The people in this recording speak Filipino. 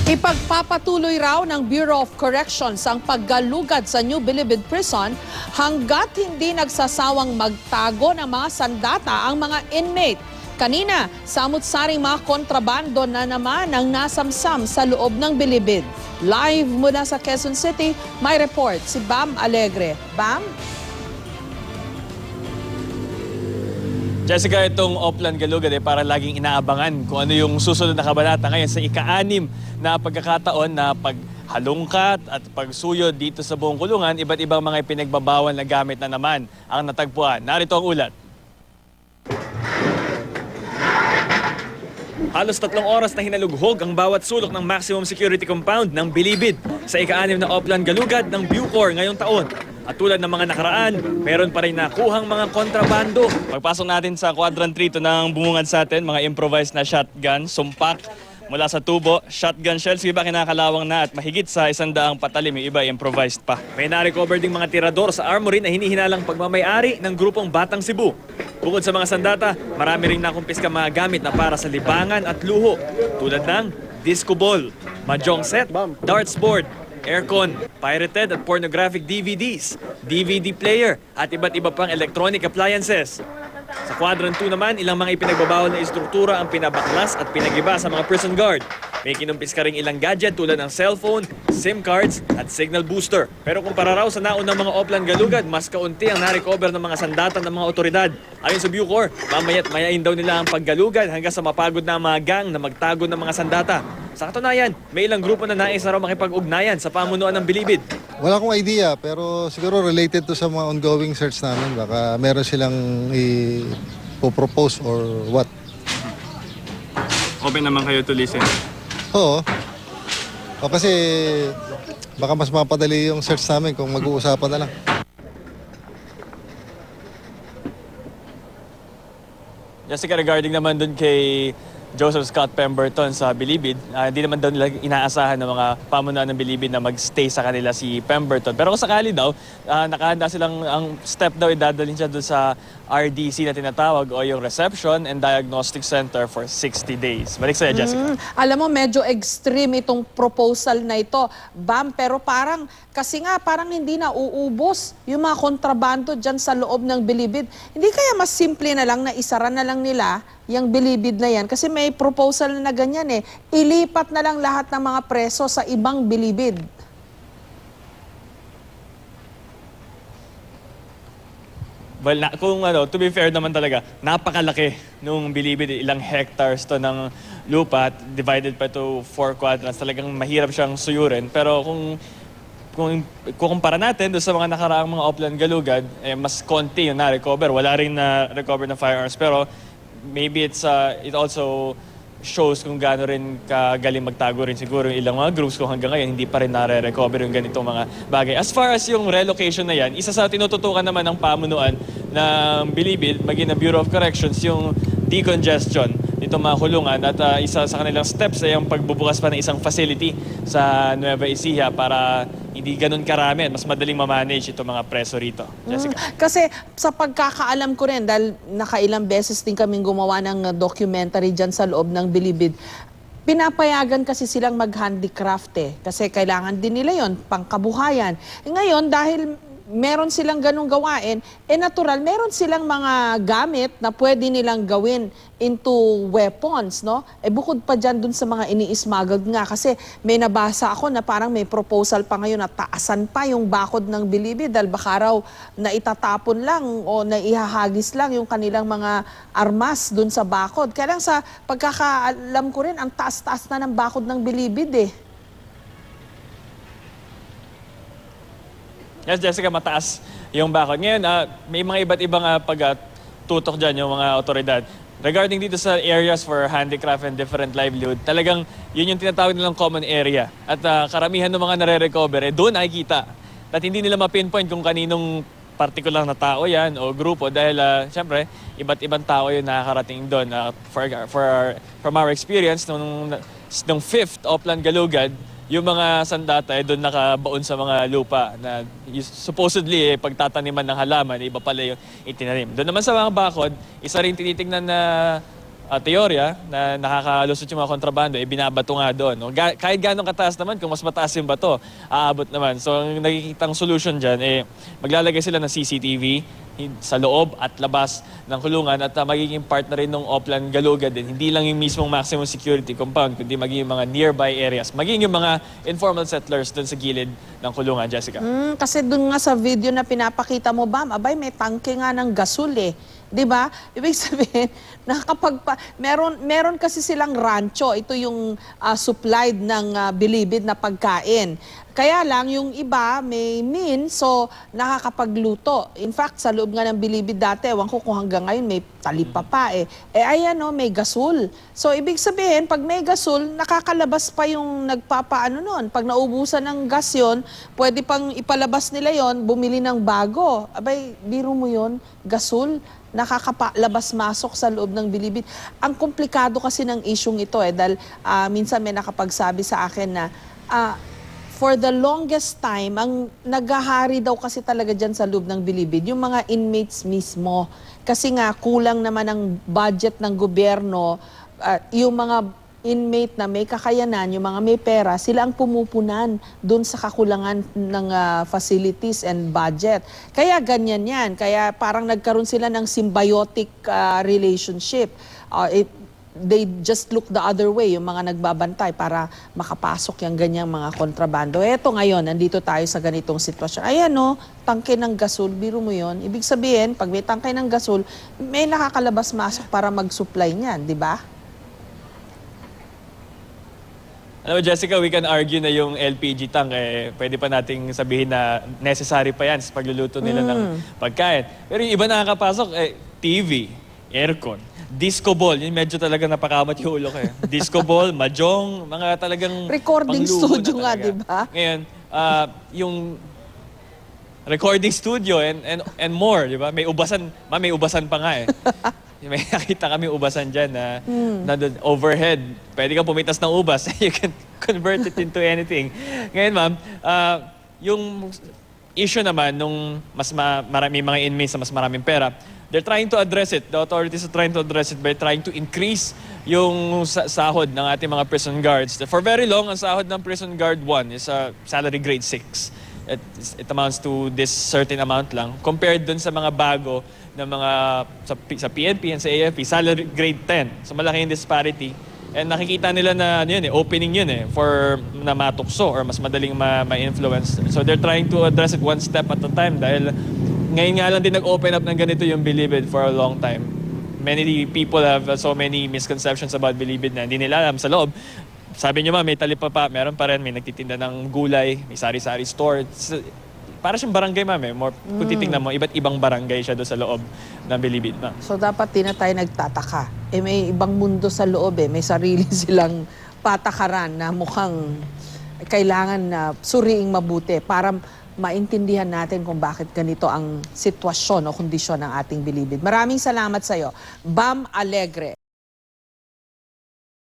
Ipagpapatuloy raw ng Bureau of Corrections ang paggalugad sa New Bilibid Prison hanggat hindi nagsasawang magtago ng mga sandata ang mga inmate. Kanina, samut-saring mga kontrabando na naman ang nasamsam sa loob ng Bilibid. Live mula sa Quezon City, may report si Bam Alegre. Bam? Jessica, itong Oplan Galugad para laging inaabangan kung ano yung susunod na kabanata ngayon sa ika-6 na pagkakataon na paghalungkat at pagsuyod dito sa buong kulungan, iba't ibang mga pinagbabawal na gamit na naman ang natagpuan. Narito ang ulat. Halos 3 oras na hinalughog ang bawat sulok ng maximum security compound ng Bilibid sa ika-6 na Oplan Galugad ng Bucor ngayong taon. At tulad ng mga nakaraan, meron pa rin nakuhang mga kontrabando. Pagpasok natin sa Quadrant 3, ito nang bumungad sa atin, mga improvised na shotgun, sumpak mula sa tubo, shotgun shells, iba kinakalawang na at mahigit sa 100 patalim, yung iba improvised pa. May na-recover ding mga tirador sa armory na hinihinalang pagmamayari ng grupong Batang Cebu. Bukod sa mga sandata, marami ring nakumpiska mga gamit na para sa libangan at luho, tulad ng disco ball, mahjong set, darts board, aircon, pirated at pornographic DVDs, DVD player at iba't iba pang electronic appliances. Sa Quadrant 2 naman, ilang mga ipinagbabawal na istruktura ang pinabaklas at pinagiba sa mga prison guard. May kinumpis ka ring ilang gadget tulad ng cellphone, SIM cards at signal booster. Pero kumpara raw sa naunang mga Oplan Galugad, mas kaunti ang na-recover ng mga sandata ng mga otoridad. Ayon sa Bucor, mamaya't mayain daw nila ang paggalugad hanggang sa mapagod na ang mga gang na magtago ng mga sandata. Sa katunayan, may ilang grupo na nais na raw makipag-ugnayan sa pamunuan ng Bilibid. Wala akong idea, pero siguro related to sa mga ongoing search namin. Baka meron silang i-propose or what. Open naman kayo to listen. Oo. O kasi baka mas mapadali yung search namin kung mag-uusapan na lang. Jessica, regarding naman dun kay Joseph Scott Pemberton sa Bilibid, hindi naman daw nila inaasahan ng mga pamunuan ng Bilibid na magstay sa kanila si Pemberton. Pero kung sakali daw, nakahanda silang, ang step daw idadalhin siya doon sa RDC na tinatawag o yung Reception and Diagnostic Center for 60 days. Balik sa'yo, Jessica. Alam mo, medyo extreme itong proposal na ito. Bam, pero kasi parang hindi na uubos yung mga kontrabando dyan sa loob ng Bilibid. Hindi kaya mas simple na lang na isara na lang nila yung Bilibid na yan? Kasi may proposal na ganyan eh. Ilipat na lang lahat ng mga preso sa ibang Bilibid. Well, to be fair naman talaga, napakalaki nung Bilibid, ilang hectares to ng lupa, divided pa to 4 quadrants. Talagang mahirap siyang suyurin. Pero kung kukumpara natin doon sa mga nakaraang mga Oplan Galugad, mas konti yung na-recover. Wala rin na-recover na firearms. Pero maybe it also shows kung gaano rin kagaling magtago rin siguro yung ilang mga groups kung hanggang ngayon hindi pa rin nare-recover yung ganitong mga bagay. As far as yung relocation na yan, isa sa tinututukan naman ng pamunuan ng Bilibid, maging ng Bureau of Corrections, yung decongestion nitong mga kulungan at isa sa kanilang steps ay yung pagbubukas pa ng isang facility sa Nueva Ecija para hindi ganun karami at mas madaling ma-manage itong mga preso rito. Jessica? Kasi sa pagkakaalam ko rin, dahil nakailang beses din kaming gumawa ng documentary dyan sa loob ng Bilibid, pinapayagan kasi silang mag-handicraft kasi kailangan din nila yon pangkabuhayan. Ngayon, dahil meron silang ganung gawain, natural, meron silang mga gamit na pwede nilang gawin into weapons, no? Bukod pa dyan dun sa mga ini-smuggled nga, kasi may nabasa ako na parang may proposal pa ngayon na taasan pa yung bakod ng Bilibid dahil baka raw na itatapon lang o na ihahagis lang yung kanilang mga armas dun sa bakod. Kaya lang sa pagkakaalam ko rin, ang taas-taas na ng bakod ng Bilibid Yes, Jessica, mataas yung bakod. Ngayon, may mga iba't ibang pagtutok dyan yung mga otoridad. Regarding dito sa areas for handicraft and different livelihood, talagang yun yung tinatawag nilang common area. At karamihan ng mga nare-recover, doon nakikita. At hindi nila ma-pinpoint kung kaninong particular na tao yan o grupo dahil siyempre, iba't ibang tao yung nakakarating doon. From our experience, nung 5th Oplan Galugad, yung mga sandata doon nakabaon sa mga lupa na supposedly pagtataniman ng halaman, iba pala yung itinanim. Doon naman sa mga bakod, isa rin tinitingnan na teorya na nakakalusot yung mga kontrabando, binabato nga doon. No? Kahit gano'ng kataas naman, kung mas mataas yung bato, aabot naman. So ang nakikitang solution dyan, maglalagay sila ng CCTV sa loob at labas ng kulungan at magiging part na rin ng Oplan Galuga din. Hindi lang yung mismong maximum security compound, kundi magiging yung mga nearby areas. Magiging yung mga informal settlers doon sa gilid ng kulungan, Jessica. Kasi dun nga sa video na pinapakita mo, Bam, abay, may tangke nga ng gasol eh. 'Di ba? Ibig sabihin, meron kasi silang rancho. Ito yung supplied ng Bilibid na pagkain. Kaya lang, yung iba may means, so nakakapagluto. In fact, sa loob nga ng Bilibid dati, ewan ko kung hanggang ngayon may talipa pa eh. Ayan o, may gasol. So, ibig sabihin, pag may gasol, nakakalabas pa yung nagpapaano nun. Pag naubusan ng gas yun, pwede pang ipalabas nila yon, bumili ng bago. Abay, biro mo yon, gasol, nakakapalabas-masok sa loob ng Bilibid. Ang komplikado kasi ng isyong ito dahil minsan may nakapagsabi sa akin na for the longest time, ang naghahari daw kasi talaga dyan sa loob ng Bilibid, yung mga inmates mismo. Kasi nga, kulang naman ang budget ng gobyerno, yung mga inmate na may kakayanan, yung mga may pera, sila ang pumupunan doon sa kakulangan ng facilities and budget. Kaya ganyan yan. Kaya parang nagkaroon sila ng symbiotic relationship. They just look the other way, yung mga nagbabantay para makapasok yung ganyang mga kontrabando. Eto ngayon, nandito tayo sa ganitong sitwasyon. Ayan o, tangke ng gasol, biro mo yon. Ibig sabihin, pag may tangke ng gasol, may nakakalabas-masok para mag-supply niyan, di ba? Alam mo, Jessica, we can argue na yung LPG tank, pwede pa nating sabihin na necessary pa yan sa pagluluto nila ng pagkain. Pero yung iba nakakapasok, TV, aircon, disco ball, yun medyo talaga napakamat yung ulo ko Disco ball, mahjong, mga talagang recording pangluho studio na nga, talaga. di ba? Ngayon, yung recording studio and more, di ba? May ubasan pa nga May nakita kami ubasan dyan na overhead. Pwede kang pumitas ng ubas. You can convert it into anything. Ngayon, ma'am, yung issue naman nung marami mga inmates na mas maraming pera, they're trying to address it. The authorities are trying to address it by trying to increase yung sahod ng ating mga prison guards. For very long, ang sahod ng prison guard 1 is salary grade 6. It amounts to this certain amount lang. Compared dun sa mga bago na mga sa PNP and sa AFP, salary grade 10. So malaki yung disparity. And nakikita nila na opening yun for na matukso or mas madaling ma-influence. So they're trying to address it one step at a time dahil ngayon nga lang din nag-open up ng ganito yung Bilibid for a long time. Many people have so many misconceptions about Bilibid na hindi nila alam sa loob. Sabi niyo may talipa pa, meron pa rin, may nagtitinda ng gulay, may sari-sari store. Para siyang barangay, ma'am. Kung titingnan mo, iba't ibang barangay siya doon sa loob ng Bilibid, ma'am. So dapat din na tayo nagtataka. May ibang mundo sa loob may sarili silang patakaran na mukhang kailangan na suriing mabuti para maintindihan natin kung bakit ganito ang sitwasyon o kondisyon ng ating Bilibid. Maraming salamat sa iyo, Bam Alegre.